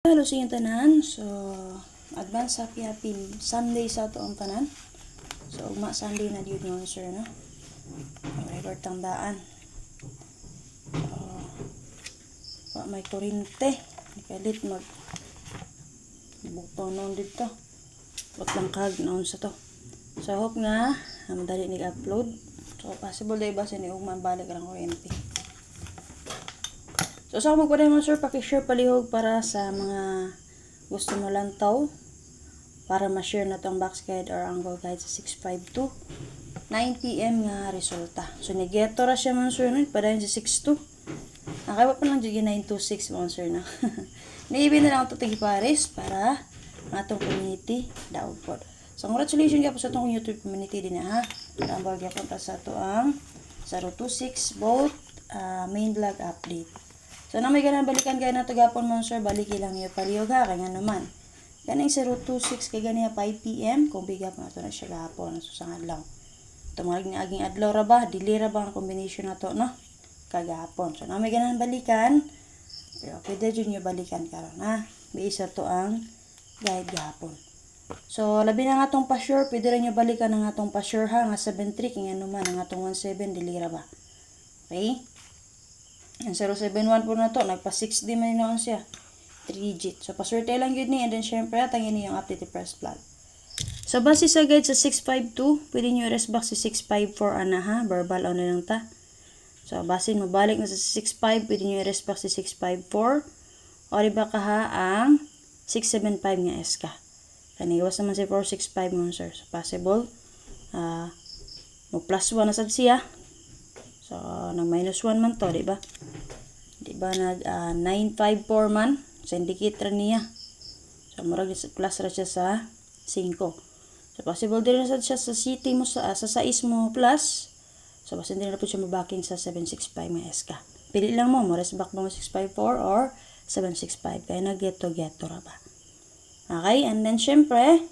Hello sa inyong tanan. So, advance happy Sunday sa ito ang tanan. So, ugma Sunday na yun yun, sir, no? Record tandaan. So, may kurinte. Nikalit buto noon dito. Wag lang kag noon sa to. So, hope nga, madali nag-upload. So, possible day ba sa ni ugma balik ang kurente. So, sa ako magpaday mo, sir, pakishare palihog para sa mga gusto mo lantaw para ma-share na itong box guide or angle guide sa 652 9pm nga resulta. So, nigeto ra siya man, sir, no? Padayon sa 62. Nakaiba pa lang dyan 926 mo, sir, na. Naiibin na lang ito tigiparis para nga itong community daog po. So, congratulations ka po sa itong YouTube community din, ha? Nambag ka po sa ito ang 026 both main vlog update. So, na may ganang balikan kaya na gapon mo, sir, baliki lang yung palihog, ha? Kaya naman. Ganing 026 kaya ganiya 5pm, kung bigap na ito na siya gapon, susang adlaw. Ito mga aging adlaw ra ba, dili ra ba ang combination na ito, no? Kagapon. So, na may ganang balikan, pero pwede dyan yung balikan karon, ha? Bisa to ang guide gapon. So, labi na nga itong pa-sure, pwede rin yung balikan ng atong pa-sure, ha? Nga 7-3, kaya naman, ang atong 1-7, dili ra ba? Okay? Ang 071 po na to, nagpa 6D man noon siya. 3 digit. So, paswerte lang yun ni. And then, syempre, tangin niyo yung updated press plug. So, base sa guide sa 652, pwede nyo i-rest back sa 654 ana, ha? Verbal on lang ta. So, base mabalik na sa 65, pwede nyo i-rest back sa 654. O, diba ka ha, ang 675 nga SK. Kaniwas naman si 465 mo, sir. So, possible. Mo plus 1 na sad siya. So, nang minus 1 man to, diba? Diba, nag 954 man. So, indicate ra niya. So, murag plus ra siya sa 5. So, possible din na siya sa city mo, sa 6 mo plus. So, basta hindi na po siya mabaking sa 765 may SK. Pili lang mo, rest back mo 654 or 765. Kaya nag-get-to ra ba? Okay, and then, syempre,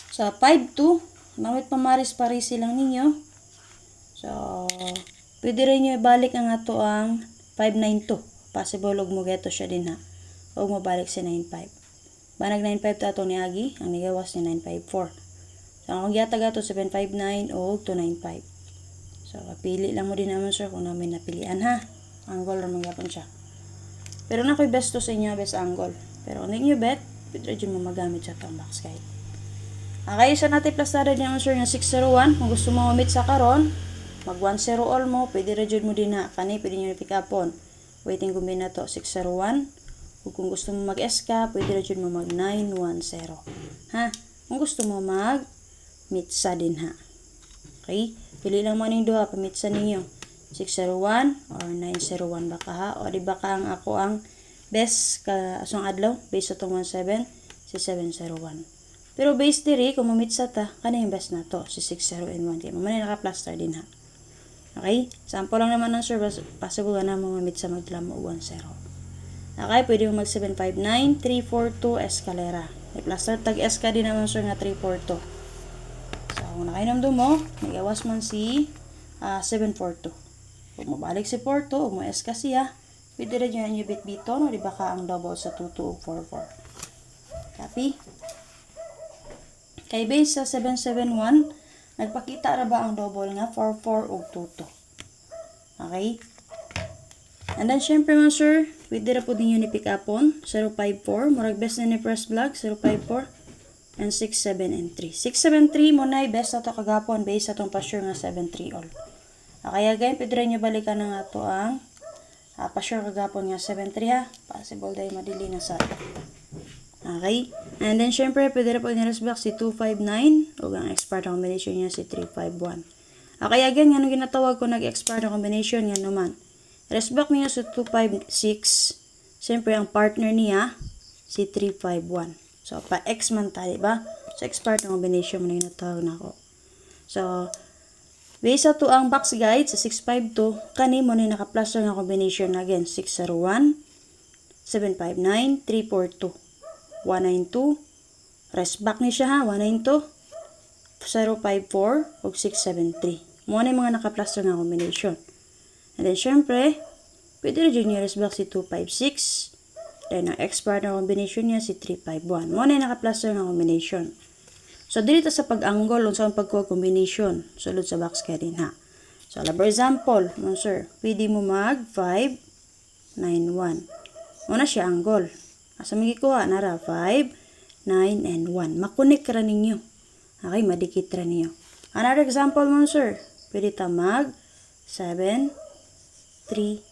sa 52, mamit pamaris-parisi lang ninyo. So, pwede rin nyo ibalik ang ato ang 592. Possible, huwag mo geto siya din, ha. Huwag mo balik si 95. Banag 95 to ni Agi, ang nigawas ni 954. So, ang magyatag ato 759 o 295. So, pili lang mo din naman, sir, kung namin napilian, ha. Angle naman yapon siya. Pero na ko'y best to sa inyo, best angle. Pero kung hindi nyo bet, pwede rin mo magamit sa itong box guide. Okay, isa natin plastada din naman, sir, na 601. Kung gusto mo umit sa karon, mag 1-0 all mo, pwede rejud mo din, ha. Kani, pwede nyo pick upon. Waiting kumbina to, 601. Kung gusto mo mag-SK, pwede rejud mo mag 910. Ha? Kung gusto mo mag mitsa din, ha. Okay? Pili lang mo ning duha, pamitsa ninyo. 601 or 901 baka, ha. O di ba ka ang ako ang best ka asong adlaw, base sa itong 17, si 701. Pero base diri, kung mamitsa ta, kani yung best na to, si 6001. Kaya mamaya naka-plaster din, ha. Okay? Sample lang naman ng service. Possible na mo mamit sa magdala mo 1-0. Okay? Pwede mo mag 759, 342 escalera. May plaster tag SK din naman, sir, nga 342. So, kung nakainamdo mo, nag-awas man si 742. Kung mabalik si 42, kung mo SK siya, pwede rin yun yung bit-bito, no? Diba ka ang double sa 2244. Copy? Kay base sa 771, nagpakita ra ba ang double nga 44 ug 22. Okay? And then, syempre mga sir, pwede ra po ninyo ni pick upon 054. Murag best na ni press vlog 054 and 67 and 3. 673 mo na best na to kagapon base sa itong pa-sure nga 73 all. Okay, again, pwede rin nyo balikan na nga to ang pa-sure kagapon nga 73, ha. Possible dahil madili na sa ito. Okay? And then, syempre, pwede rin po i-rest back si 259 o ang expert combination niya si 351. Okay, again, nga nung ginatawag ko nag-expert combination nga naman. Rest back niya si 256. Syempre, ang partner niya si 351. So, pa-X man tayo, ba? So, expert combination mo na ginatawag na ako. So, based sa to ang box guide sa 652, kani mo na naka-plaster nga combination again. 601, 759, 342. 192, rest back ni siya, ha, 192, 054, o 673. Muna yung mga naka-plaster nga combination. And then, syempre, pwede rin yung rest back si 256, Then, ang ex-partner combination niya si 351. Mo na naka-cluster nga combination. So, dito sa pag-angle, unsa ang pagkuha combination. Sulod sa box kaya din ha. So, for example, sir, pwede mo mag 5, 9, 1. Muna siya angle. Asa magikuha? Nara, 5, 9, and 1. Makunik ra ninyo. Okay, madikit ra ninyo. Another example mo, sir. Pwede ta mag 7, 3,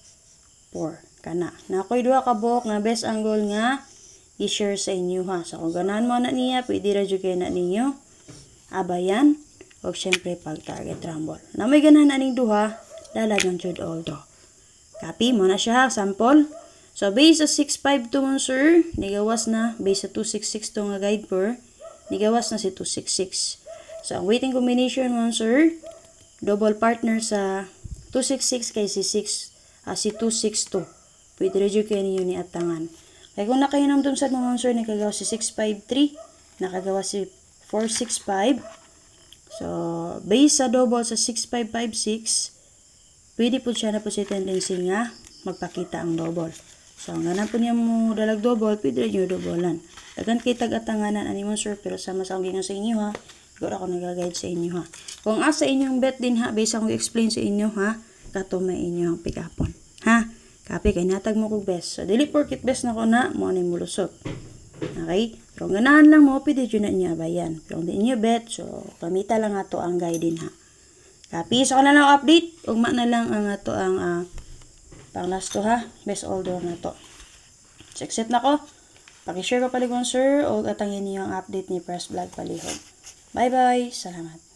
4. Kana. Na ako'y duha ka buhok nga best angle nga i-share sa inyo ha. So, kung ganahan mo na niya, pwede ra jud kay na ninyo abayan. O syempre, pag-target rumble. Na may ganahan na ning duha, lalagang jud all draw. Copy mo na siya ha. Sample. So, base sa 652 mo, sir, nigawas na. Base sa 266 to nga guide per, nigawas na si 266. So, ang waiting combination mo, sir, double partner sa 266 kay si 262. Pwede rin kayo ninyo ni atangan. Kaya kung nakahinom dun sa mga sir, nakagawa si 653, nakagawa si 465. So, base sa double sa 6556, pwede po siya na po si tendency nga magpakita ang double. So, ang ganun po niya mo dalag double, pwede rin yung doublean. Dagan kay tag-atanganan ani mo sir, pero sama sa gingan sa inyo ha. Siguro ako nag-guide sa inyo ha. Kung asa inyong bet din ha, base akong i-explain sa inyo ha, kato may inyong pick-upon. Ha? Kapi kay natag mo kog best. So, dili porket best na ko na, mo na mulusot. Okay? Pero kung ganahan lang mo, pwede dyan na inyo abayan. Pero kung di inyo bet, so, pamita lang ato ang guide din ha. Kapi, so ka na lang update. Ugma na lang ang ato ang pang last to ha. Best order na to. So, exit na ko. Pakishare ko paligong sir, o atangin niyo ang update ni Press Vlog Palihog. Bye-bye. Salamat.